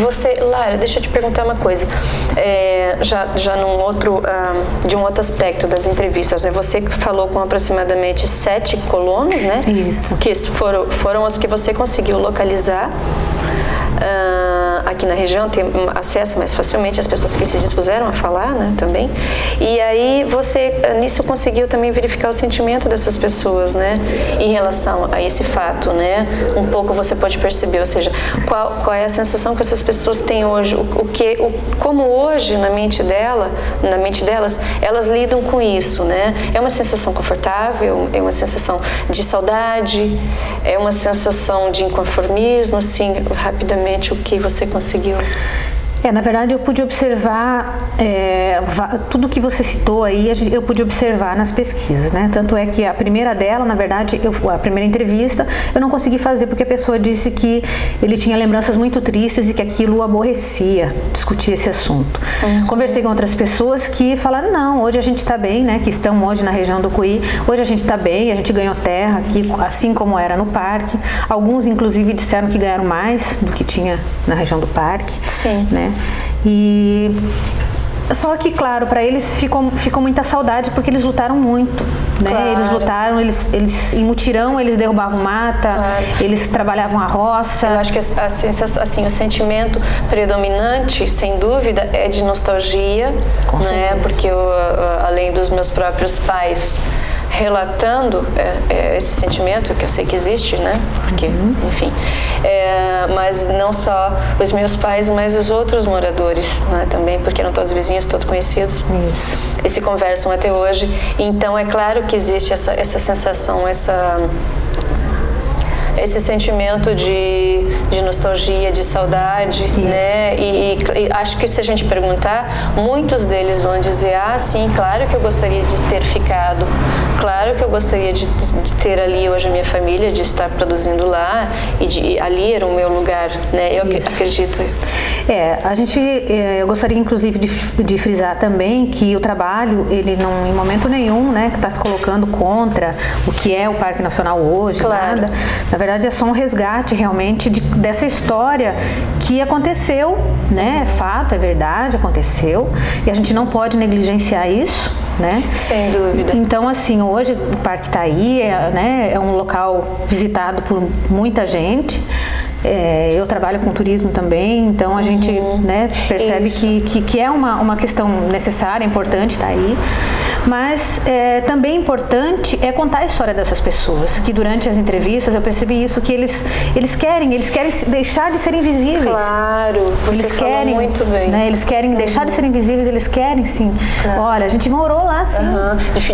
Você, Lara, deixa eu te perguntar uma coisa. Já de um outro aspecto das entrevistas, né? Você falou com aproximadamente 7 colonos, né? Isso. Que foram os que você conseguiu localizar. Aqui na região tem acesso mais facilmente às pessoas que se dispuseram a falar, né, também. E aí você nisso conseguiu também verificar o sentimento dessas pessoas, né, em relação a esse fato, né? Um pouco você pode perceber, ou seja, qual é a sensação que essas pessoas têm hoje, como hoje na mente delas, elas lidam com isso, né? É uma sensação confortável, é uma sensação de saudade, é uma sensação de inconformismo, assim, rapidamente o que você conseguiu? Na verdade eu pude observar tudo que você citou aí, eu pude observar nas pesquisas, né? Tanto é que a primeira dela, na verdade, a primeira entrevista eu não consegui fazer porque a pessoa disse que ele tinha lembranças muito tristes e que aquilo o aborrecia, discutir esse assunto. Conversei com outras pessoas que falaram, não, hoje a gente está bem, né? Que estão hoje na região do Cuí, hoje a gente está bem, a gente ganhou terra aqui, assim como era no parque. Alguns, inclusive, disseram que ganharam mais do que tinha na região do parque. Sim. Né? E só que, claro, para eles ficou muita saudade porque eles lutaram muito, né? Claro. Eles lutaram, eles em mutirão eles derrubavam mata, claro. Eles trabalhavam a roça. Eu acho que assim, o sentimento predominante, sem dúvida, é de nostalgia, né? Porque além dos meus próprios pais relatando esse sentimento, que eu sei que existe, né? Porque, enfim, mas não só os meus pais, mas os outros moradores, né? Também, porque eram todos vizinhos, todos conhecidos. Isso. E se conversam até hoje. Então, é claro que existe essa sensação, esse sentimento de nostalgia, de saudade, isso. Né? E acho que se a gente perguntar, muitos deles vão dizer, sim, claro que eu gostaria de ter ficado, claro que eu gostaria de ter ali hoje a minha família, de estar produzindo lá, e ali era o meu lugar, né? Eu acredito. Eu gostaria inclusive de frisar também que o trabalho, ele não, em momento nenhum, né, que está se colocando contra o que é o Parque Nacional hoje, claro. Nada. Na verdade é só um resgate realmente dessa história que aconteceu, né, é fato, é verdade, aconteceu, e a gente não pode negligenciar isso, né? Sem dúvida. Então, assim, hoje o parque está aí, né, é um local visitado por muita gente. Eu trabalho com turismo também, então a gente, né, percebe que é uma questão necessária, importante, tá aí. Mas também importante é contar a história dessas pessoas, que durante as entrevistas eu percebi isso, que eles querem deixar de ser invisíveis. Claro, você falou muito bem. Né, eles querem deixar de ser invisíveis, eles querem sim. Claro. Olha, a gente morou lá sim.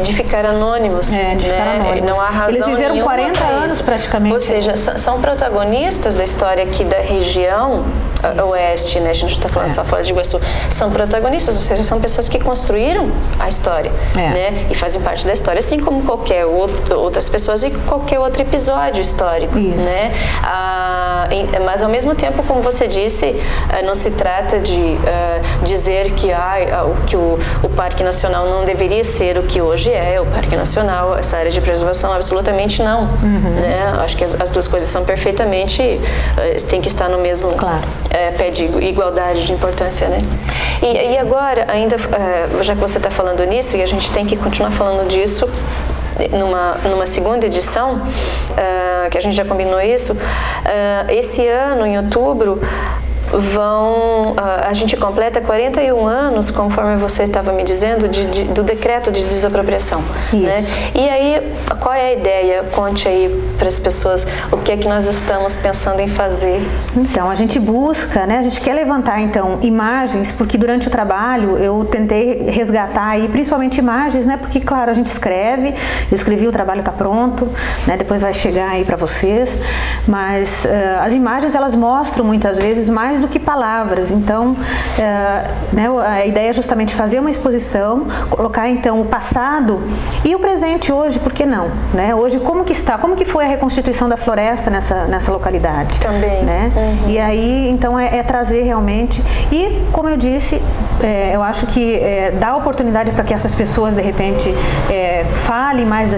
De ficar anônimos. De ficar anônimos. Não há razão. Eles viveram 40 anos praticamente. Ou seja, são protagonistas da história aqui da região oeste, né? A gente está falando só fora de Iguaçu. São protagonistas, ou seja, são pessoas que construíram a história, né? E fazem parte da história, assim como qualquer outras pessoas e qualquer outro episódio histórico, né? Mas ao mesmo tempo, como você disse, não se trata de dizer que o Parque Nacional não deveria ser o que hoje é o Parque Nacional, essa área de preservação, absolutamente não, né? Acho que as duas coisas são perfeitamente, tem que estar no mesmo pé de igualdade de importância, né? E agora, ainda, já que você está falando nisso, e a gente tem que continuar falando disso numa segunda edição, que a gente já combinou isso, esse ano, em outubro, a gente completa 41 anos, conforme você estava me dizendo, do decreto de desapropriação, né? E aí, qual é a ideia? Conte aí para as pessoas o que é que nós estamos pensando em fazer. Então, a gente busca, né? A gente quer levantar, então, imagens, porque durante o trabalho eu tentei resgatar aí, principalmente imagens, né? Porque, claro, a gente escreve, eu escrevi, o trabalho está pronto, né? Depois vai chegar aí para vocês, mas as imagens, elas mostram muitas vezes mais mais do que palavras. Então, né, a ideia é justamente fazer uma exposição, colocar então o passado e o presente hoje, por que não? Né? Hoje, como que foi a reconstituição da floresta nessa localidade? Também. Né? E aí, então, é trazer realmente, e como eu disse, eu acho que dá oportunidade para que essas pessoas, de repente, falem mais da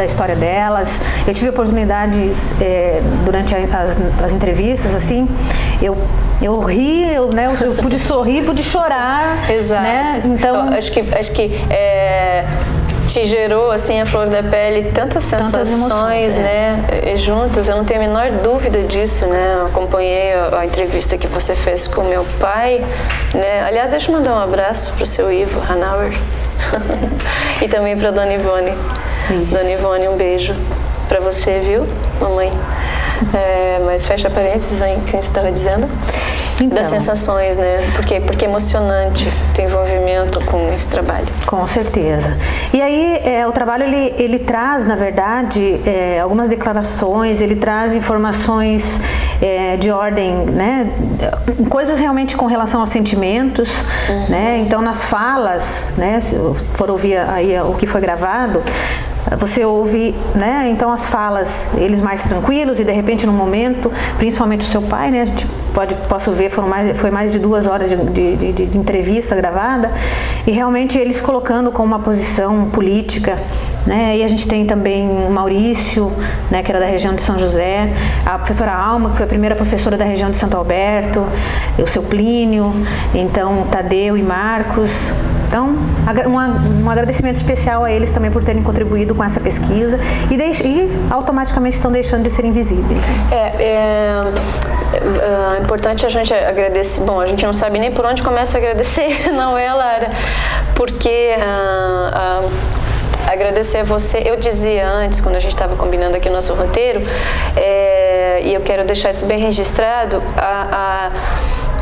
história delas. Eu tive oportunidades durante as entrevistas, assim, eu ri, né, eu pude sorrir, pude chorar. Exato. Né? Então, acho que te gerou, assim, a flor da pele tantas sensações, emoções, né, juntas. Eu não tenho a menor dúvida disso, né? Eu acompanhei a entrevista que você fez com meu pai, né? Aliás, deixa eu mandar um abraço pro seu Ivo Hanauer e também pra Dona Ivone. Isso. Dona Ivone, um beijo pra você, viu, mamãe? Mas fecha parênteses aí que você estava dizendo. Então, das sensações, né? Porque é emocionante o teu envolvimento com esse trabalho. Com certeza. E aí, o trabalho, ele traz, na verdade, algumas declarações, ele traz informações de ordem, né? Coisas realmente com relação aos sentimentos, né? Então, nas falas, né? Se for ouvir aí o que foi gravado, você ouve, né? Então as falas, eles mais tranquilos, e de repente no momento, principalmente o seu pai, né? A gente posso ver, foi mais de 2 horas de entrevista gravada, e realmente eles colocando com uma posição política, né? E a gente tem também o Maurício, né? Que era da região de São José, a professora Alma, que foi a primeira professora da região de Santo Alberto, o seu Plínio, então Tadeu e Marcos. Então, um agradecimento especial a eles também por terem contribuído com essa pesquisa e automaticamente estão deixando de ser invisíveis. É importante a gente agradecer. Bom, a gente não sabe nem por onde começa a agradecer, não é, Lara? Porque agradecer a você. Eu dizia antes, quando a gente estava combinando aqui o nosso roteiro, e eu quero deixar isso bem registrado,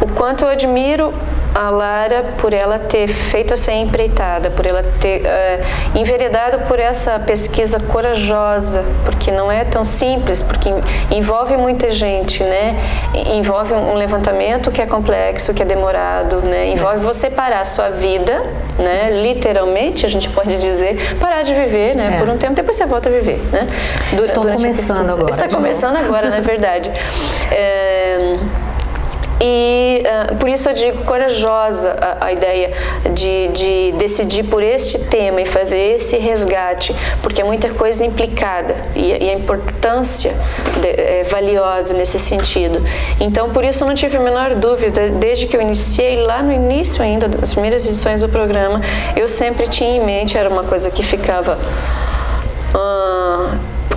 o quanto eu admiro a Lara por ela ter feito essa empreitada, por ela ter enveredado por essa pesquisa corajosa, porque não é tão simples, porque envolve muita gente, né? Envolve um levantamento que é complexo, que é demorado, né? Envolve você parar a sua vida, né? Literalmente, a gente pode dizer, parar de viver, né? Por um tempo, depois você volta a viver, né? Estão começando agora. Está começando agora, na verdade. E por isso eu digo corajosa a ideia de decidir por este tema e fazer esse resgate, porque é muita coisa implicada e a importância é valiosa nesse sentido. Então, por isso eu não tive a menor dúvida, desde que eu iniciei, lá no início ainda, das primeiras edições do programa, eu sempre tinha em mente, era uma coisa que ficava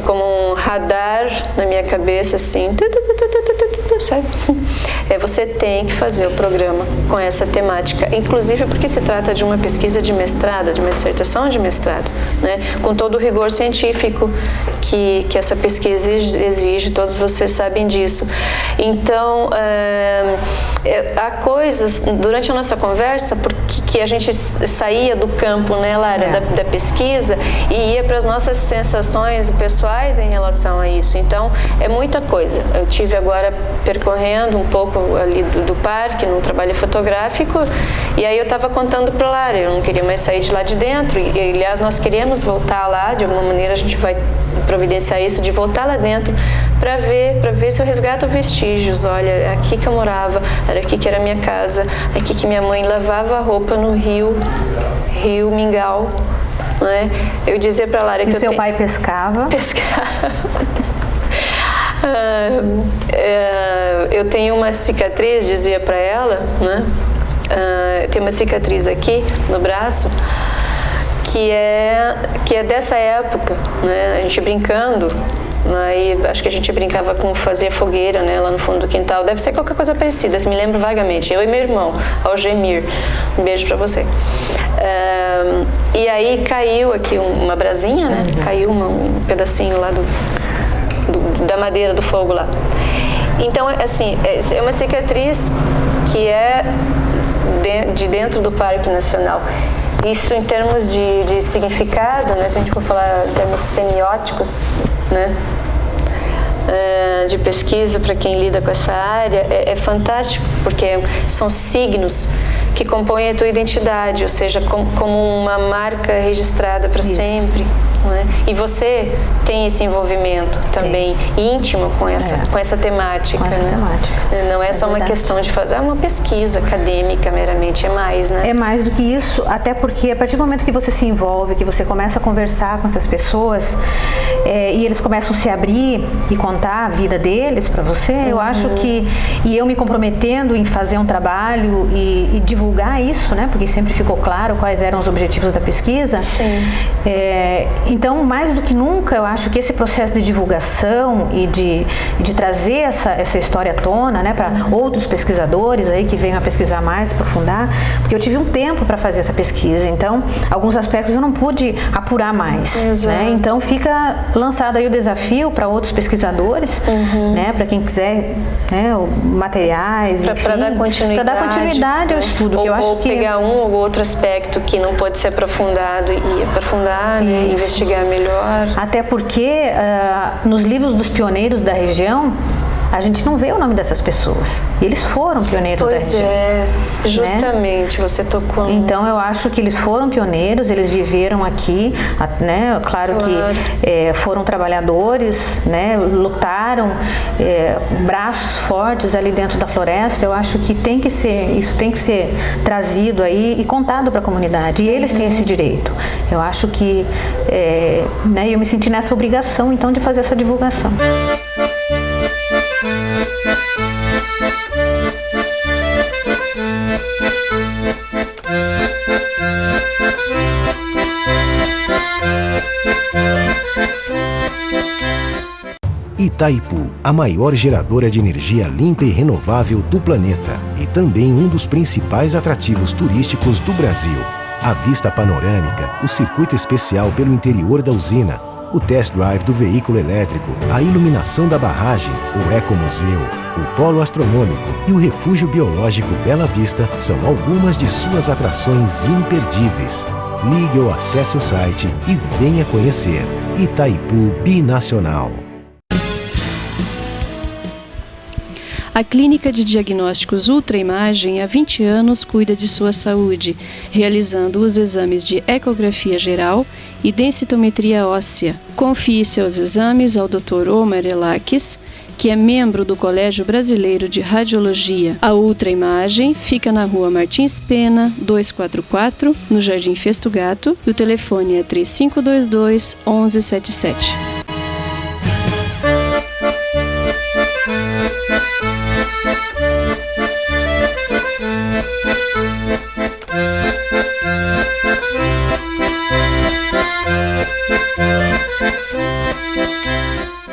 como um radar na minha cabeça, assim, sabe? Você tem que fazer o programa com essa temática, inclusive porque se trata de uma pesquisa de mestrado, de uma dissertação de mestrado, né? Com todo o rigor científico que essa pesquisa exige, todos vocês sabem disso. Então, há coisas, durante a nossa conversa, porque que a gente saía do campo, né, Lara, da pesquisa, e ia para as nossas sensações pessoais em relação a isso. Então, é muita coisa. Eu tive agora percorrendo um pouco ali do parque, num trabalho fotográfico, e aí eu estava contando para Lara, eu não queria mais sair de lá de dentro, e aliás, nós queríamos voltar lá, de alguma maneira a gente vai providenciar isso, de voltar lá dentro para ver se eu resgato vestígios. Olha, é aqui que eu morava, era aqui que era a minha casa, aqui que minha mãe lavava a roupa no rio Mingau, né? Eu dizia para Lara que seu pai pescava? Pescava. Eu tenho uma cicatriz, dizia para ela, né? Eu tenho uma cicatriz aqui no braço que é dessa época, né? A gente brincando, aí acho que a gente brincava com fazer fogueira, né? Lá no fundo do quintal, deve ser qualquer coisa parecida, se me lembro vagamente. Eu e meu irmão, Algemir, um beijo para você. E aí caiu aqui uma brasinha, né? Caiu um pedacinho lá da madeira do fogo lá. Então, assim, é uma cicatriz que é de dentro do Parque Nacional. Isso em termos de significado, né? Se a gente for falar em termos semióticos, né? de pesquisa para quem lida com essa área é fantástico, porque são signos que compõem a tua identidade, ou seja, como uma marca registrada para sempre. Né? E você tem esse envolvimento também íntimo com essa temática. Com essa temática. Não é só uma questão de fazer uma pesquisa acadêmica meramente, é mais, né? É mais do que isso, até porque a partir do momento que você se envolve, que você começa a conversar com essas pessoas e eles começam a se abrir e contar a vida deles para você, eu acho que, e eu me comprometendo em fazer um trabalho e divulgar isso, né? Porque sempre ficou claro quais eram os objetivos da pesquisa. Sim. Então, mais do que nunca, eu acho que esse processo de divulgação e de trazer essa história à tona, né, para outros pesquisadores aí que venham a pesquisar mais, aprofundar, porque eu tive um tempo para fazer essa pesquisa, então alguns aspectos eu não pude apurar mais, né? Então fica lançado aí o desafio para outros pesquisadores, né, para quem quiser, né, materiais, para dar continuidade ao estudo, que eu acho que pegar um ou outro aspecto que não pode ser aprofundado e aprofundar, né, investigar melhor. Até porque nos livros dos pioneiros da região a gente não vê o nome dessas pessoas. E eles foram pioneiros da região. Pois justamente, né? Você tocou. Então eu acho que eles foram pioneiros, eles viveram aqui, né? Claro que foram trabalhadores, né? Lutaram, braços fortes ali dentro da floresta. Eu acho que isso tem que ser trazido aí e contado para a comunidade. E eles têm esse direito. Eu acho que, né? Eu me senti nessa obrigação, então, de fazer essa divulgação. Itaipu, a maior geradora de energia limpa e renovável do planeta e também um dos principais atrativos turísticos do Brasil. A vista panorâmica, o circuito especial pelo interior da usina, o test drive do veículo elétrico, a iluminação da barragem, o ecomuseu, o polo astronômico e o refúgio biológico Bela Vista são algumas de suas atrações imperdíveis. Ligue ou acesse o site e venha conhecer. Itaipu Binacional. A Clínica de Diagnósticos Ultraimagem há 20 anos cuida de sua saúde, realizando os exames de ecografia geral e densitometria óssea. Confie seus exames ao Dr. Omar Elakis, que é membro do Colégio Brasileiro de Radiologia. A Ultraimagem fica na Rua Martins Pena, 244, no Jardim Festo Gato, e o telefone é 3522-1177.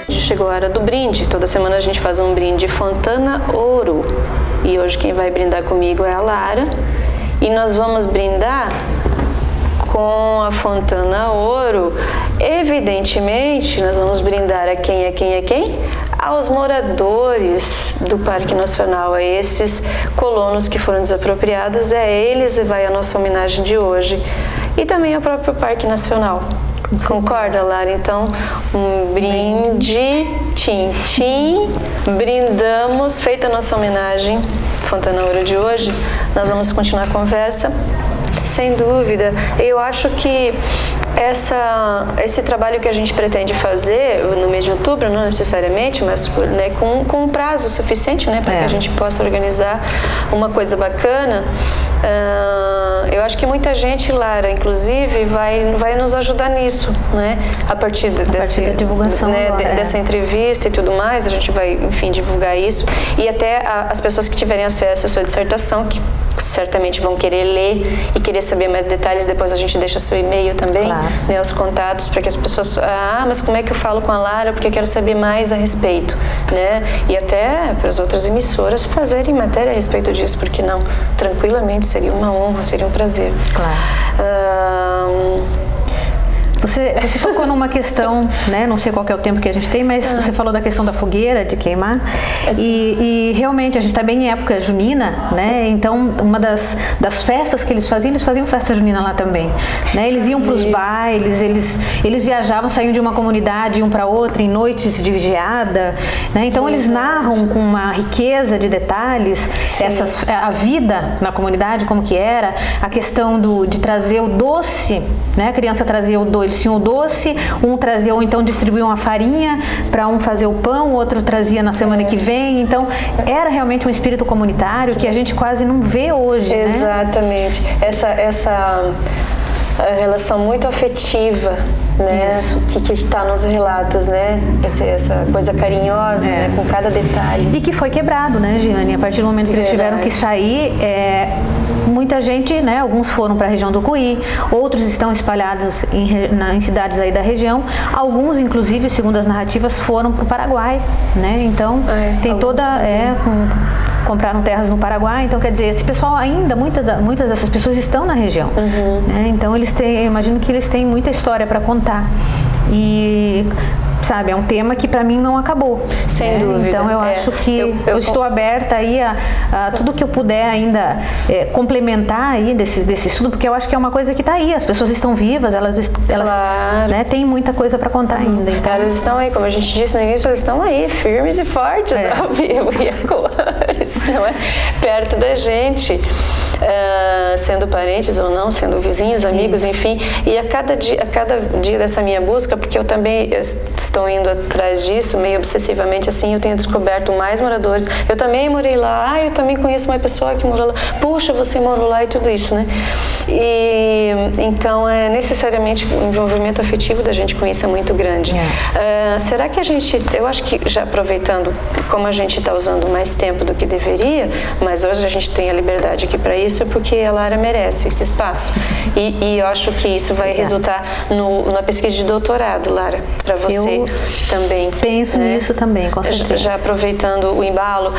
Chegou a hora do brinde. Toda semana a gente faz um brinde Fontana Ouro. E hoje quem vai brindar comigo é a Lara. E nós vamos brindar com a Fontana Ouro. Evidentemente, nós vamos brindar a quem? Aos moradores do Parque Nacional, a esses colonos que foram desapropriados. É a eles e vai a nossa homenagem de hoje. E também ao próprio Parque Nacional. Concorda, Lara? Então, um brinde, tchim-tchim, brindamos, feita a nossa homenagem, Fontana Ouro de hoje, nós vamos continuar a conversa. Sem dúvida, eu acho que esse trabalho que a gente pretende fazer no mês de outubro, não necessariamente, mas né, com um prazo suficiente, né, para que a gente possa organizar uma coisa bacana. Eu acho que muita gente, Lara, inclusive, vai nos ajudar nisso, né? A partir da divulgação, né, dessa entrevista e tudo mais, a gente vai, enfim, divulgar isso. E até as pessoas que tiverem acesso à sua dissertação, que certamente vão querer ler e querer saber mais detalhes, depois a gente deixa seu e-mail também, né, os contatos, para que as pessoas, mas como é que eu falo com a Lara, porque eu quero saber mais a respeito, né? E até para as outras emissoras fazerem matéria a respeito disso, porque não, tranquilamente, seria uma honra, seria um prazer. Você tocou numa questão, né? Não sei qual que é o tempo que a gente tem, mas você falou da questão da fogueira, de queimar. E realmente a gente está bem em época junina, né? Então uma das festas que eles faziam festa junina lá também, né? Eles iam para os bailes, eles viajavam, saíam de uma comunidade, iam para outra em noites de vigiada, né? Então eles narram com uma riqueza de detalhes a vida na comunidade, como que era, a questão de trazer o doce, né? A criança trazia o doce, eles tinham o doce, um trazia, ou então distribuíam a farinha para um fazer o pão, o outro trazia na semana que vem. Então era realmente um espírito comunitário que a gente quase não vê hoje. Exatamente. Né? Essa relação muito afetiva, né, que está nos relatos, né, essa coisa carinhosa, né, com cada detalhe. E que foi quebrado, né, Giane? A partir do momento que eles tiveram que sair, muita gente, né, alguns foram para a região do Cuí, outros estão espalhados em cidades aí da região, alguns, inclusive, segundo as narrativas, foram para o Paraguai, né? Então tem toda compraram terras no Paraguai, então quer dizer, esse pessoal ainda, muitas dessas pessoas estão na região, né? Então eu imagino que eles têm muita história para contar e, sabe, é um tema que para mim não acabou. Sem dúvida. Então eu acho que eu estou aberta aí a tudo que eu puder ainda complementar aí desse estudo, porque eu acho que é uma coisa que está aí, as pessoas estão vivas, elas claro, né, têm muita coisa para contar ainda. Então. Elas estão aí, como a gente disse no início, elas estão aí, firmes e fortes ao vivo e a cores, não é? Perto da gente, sendo parentes ou não, sendo vizinhos, amigos, enfim. E a cada dia dessa minha busca, porque eu também estou indo atrás disso, meio obsessivamente assim, eu tenho descoberto mais moradores. Eu também morei lá, eu também conheço uma pessoa que morou lá. Puxa, você morou lá e tudo isso, né? E então, necessariamente, o envolvimento afetivo da gente com isso é muito grande. Será que eu acho que já aproveitando, como a gente está usando mais tempo do que deveria, mas hoje a gente tem a liberdade aqui para isso, porque a Lara merece esse espaço. E eu acho que isso vai resultar na pesquisa de doutorado, Lara, para você também. Penso nisso também, com certeza. Já aproveitando o embalo,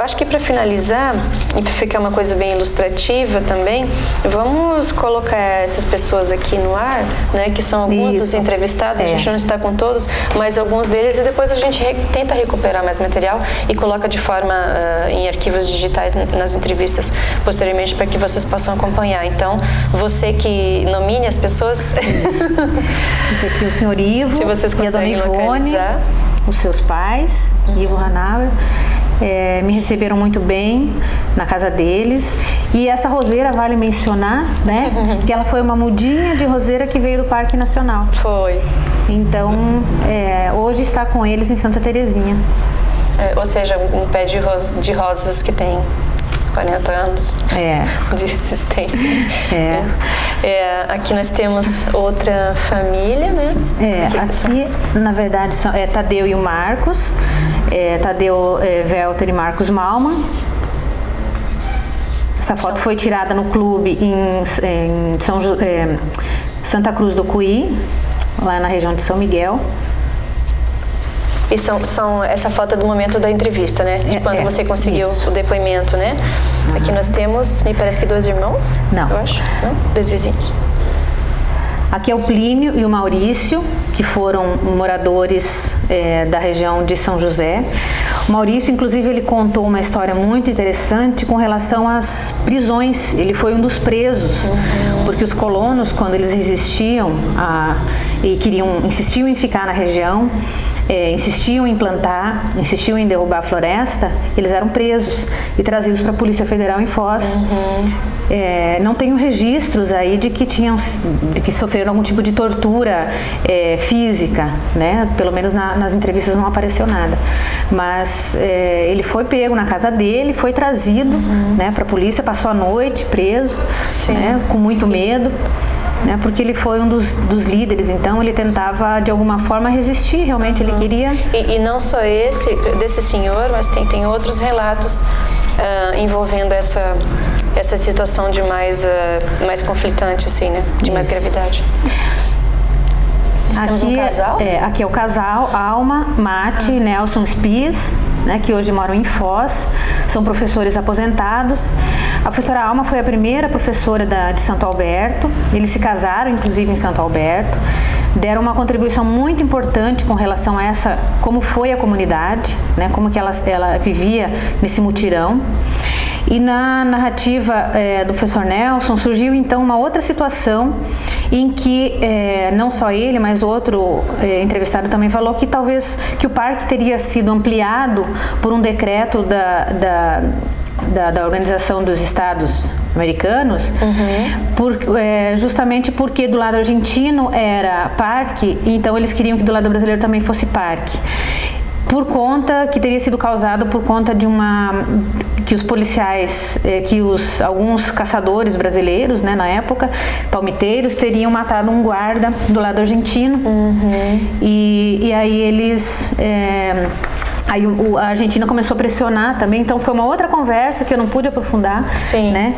acho que para finalizar, e para ficar uma coisa bem ilustrativa também, vamos colocar essas pessoas aqui no ar, né, que são alguns dos entrevistados, a gente não está com todos, mas alguns deles, e depois a gente tenta recuperar mais material e coloca de forma em arquivos digitais nas entrevistas posteriormente para que vocês possam acompanhar. Então, você que nomine as pessoas. Esse aqui é o senhor Ivo, se vocês e a dona Ivone, localizar. Os seus pais, Ivo Hanauer. Me receberam muito bem na casa deles, e essa roseira vale mencionar, né, que ela foi uma mudinha de roseira que veio do Parque Nacional. Foi. Então, hoje está com eles em Santa Terezinha. Ou seja, um pé de rosas que tem 40 anos de existência. Aqui nós temos outra família, né? Aqui, na verdade, são Tadeu e o Marcos. Tadeu Welter e Marcos Malman. Essa foto foi tirada no clube em Santa Cruz do Cuí, lá na região de São Miguel. E essa foto é do momento da entrevista, né? De quando você conseguiu o depoimento, né? Aqui nós temos, me parece que 2 irmãos. Não. Eu acho. Não? 2 vizinhos. Aqui é o Plínio e o Maurício, que foram moradores da região de São José. O Maurício, inclusive, ele contou uma história muito interessante com relação às prisões. Ele foi um dos presos, porque os colonos, quando eles resistiam e insistiam em ficar na região, insistiam em plantar, insistiam em derrubar a floresta, eles eram presos e trazidos para a Polícia Federal em Foz. Não tenho registros aí de que sofreram algum tipo de tortura física, né? Pelo menos nas entrevistas não apareceu nada. Mas ele foi pego na casa dele, foi trazido, né, para a polícia, passou a noite preso, né, com muito medo. Né, porque ele foi um dos líderes, então ele tentava de alguma forma resistir, realmente ele queria. E não só desse senhor, mas tem outros relatos envolvendo essa situação de mais conflitante, assim, né, de mais gravidade. Aqui, um casal? Aqui é o casal, Alma, Mate, Nelson Spies, né, que hoje moram em Foz, são professores aposentados. A professora Alma foi a primeira professora de Santo Alberto, eles se casaram, inclusive, em Santo Alberto. deram uma contribuição muito importante com relação a essa, como foi a comunidade, né, como que ela vivia nesse mutirão. E na narrativa do professor Nelson surgiu então uma outra situação em que não só ele, mas outro entrevistado também falou que talvez que o parque teria sido ampliado por um decreto da Organização dos Estados Americanos, justamente porque do lado argentino era parque, então eles queriam que do lado brasileiro também fosse parque. Por conta que teria sido causado por conta de que os policiais, alguns caçadores brasileiros, né, na época, palmiteiros, teriam matado um guarda do lado argentino. E aí eles Aí a Argentina começou a pressionar também, então foi uma outra conversa que eu não pude aprofundar, né?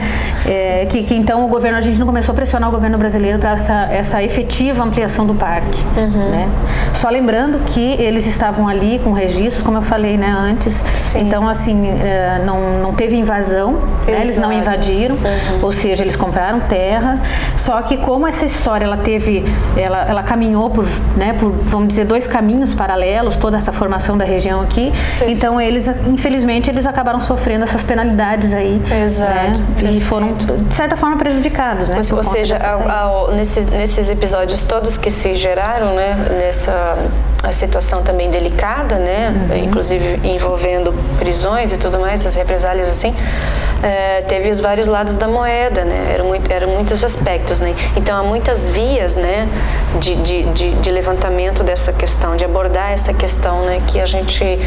Que então o governo argentino começou a pressionar o governo brasileiro para essa efetiva ampliação do parque, né? Só lembrando que eles estavam ali com registros, como eu falei, né, antes. Então assim, não teve invasão, né? Eles não invadiram, ou seja, eles compraram terra. Só que como essa história ela caminhou por vamos dizer 2 caminhos paralelos, toda essa formação da região aqui. Então infelizmente eles acabaram sofrendo essas penalidades aí, né? E foram de certa forma prejudicados, né? Ou seja, nesses episódios todos que se geraram, né, nessa a situação também delicada, né, inclusive envolvendo prisões e tudo mais, as represálias assim, teve os vários lados da moeda, né, eram muitos aspectos, né, então há muitas vias, né, de levantamento dessa questão, de abordar essa questão, né, que a gente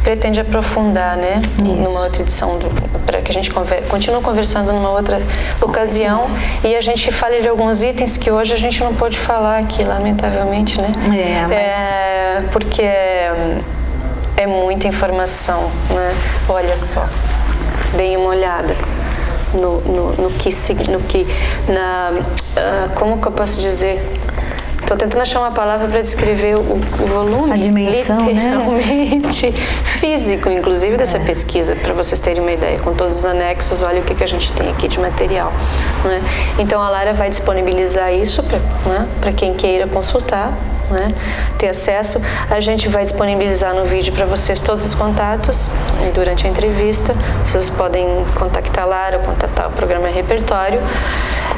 pretende aprofundar, né, numa outra edição, para que a gente continue conversando numa outra ocasião e a gente fale de alguns itens que hoje a gente não pôde falar aqui, lamentavelmente, né. Porque é muita informação, né? Olha só, deem uma olhada como que eu posso dizer? Estou tentando achar uma palavra para descrever o volume, a dimensão, literalmente, físico, inclusive, dessa pesquisa, para vocês terem uma ideia. Com todos os anexos, olha o que a gente tem aqui de material, né? Então, a Lara vai disponibilizar isso para quem queira consultar, né, ter acesso. A gente vai disponibilizar no vídeo para vocês todos os contatos durante a entrevista. Vocês podem contactar a Lara, contatar o programa Repertório.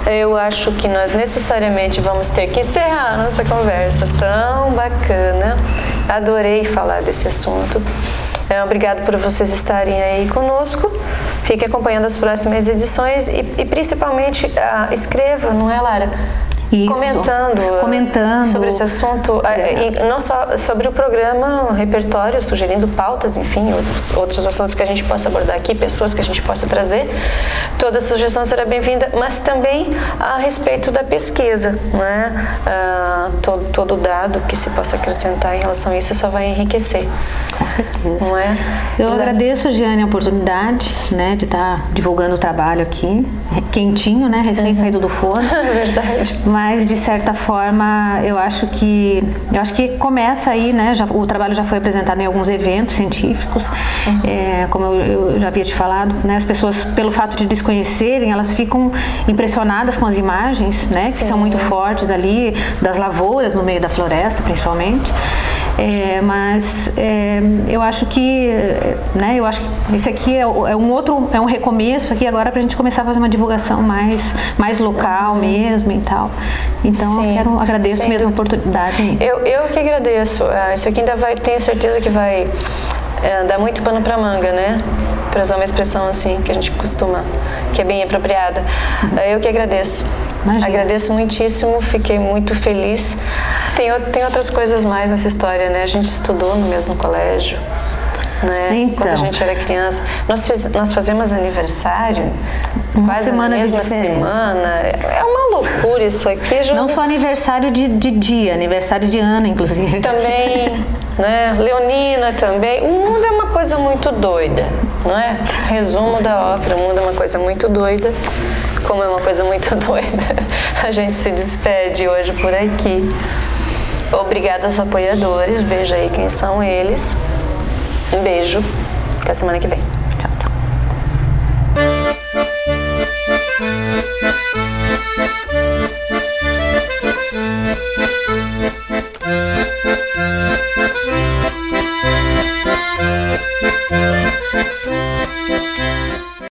Eu acho que nós necessariamente vamos ter que encerrar a nossa conversa tão bacana. Adorei falar desse assunto. Obrigado por vocês estarem aí conosco. Fique acompanhando as próximas edições e principalmente escreva, não é, Lara? Isso. Comentando sobre esse assunto, não só sobre o programa Repertório, sugerindo pautas, enfim, outros assuntos que a gente possa abordar aqui, pessoas que a gente possa trazer. Toda sugestão será bem-vinda, mas também a respeito da pesquisa, né? Todo dado que se possa acrescentar em relação a isso só vai enriquecer. Com certeza. Não é? Eu agradeço, Giane, a oportunidade, né, de estar divulgando o trabalho aqui, quentinho, né, recém saído do forno. Verdade. Mas de certa forma eu acho que começa aí, né? O trabalho já foi apresentado em alguns eventos científicos, como eu já havia te falado, né? As pessoas, pelo fato de desconhecerem, elas ficam impressionadas com as imagens, né? Que são muito fortes ali das lavouras no meio da floresta, principalmente. Mas eu acho que, né? Eu acho que esse aqui é um recomeço aqui agora para a gente começar a fazer uma divulgação mais local mesmo e tal. Então eu agradeço mesmo a oportunidade. Eu que agradeço. Isso aqui ainda tenho certeza que vai dar muito pano para manga, né? Para usar uma expressão assim que a gente costuma, que é bem apropriada. Eu que agradeço. Imagina. Agradeço muitíssimo, fiquei muito feliz. Tem outras coisas mais nessa história, né? A gente estudou no mesmo colégio, né? Então, quando a gente era criança. Nós fazemos aniversário quase na mesma semana. É uma loucura isso aqui. Não só aniversário de dia, aniversário de ano, inclusive. Também, né? Leonina também. O mundo é uma coisa muito doida, não é? Resumo da ópera, o mundo é uma coisa muito doida. Como é uma coisa muito doida, a gente se despede hoje por aqui. Obrigada aos apoiadores, veja aí quem são eles. Um beijo, até semana que vem. Tchau, tchau.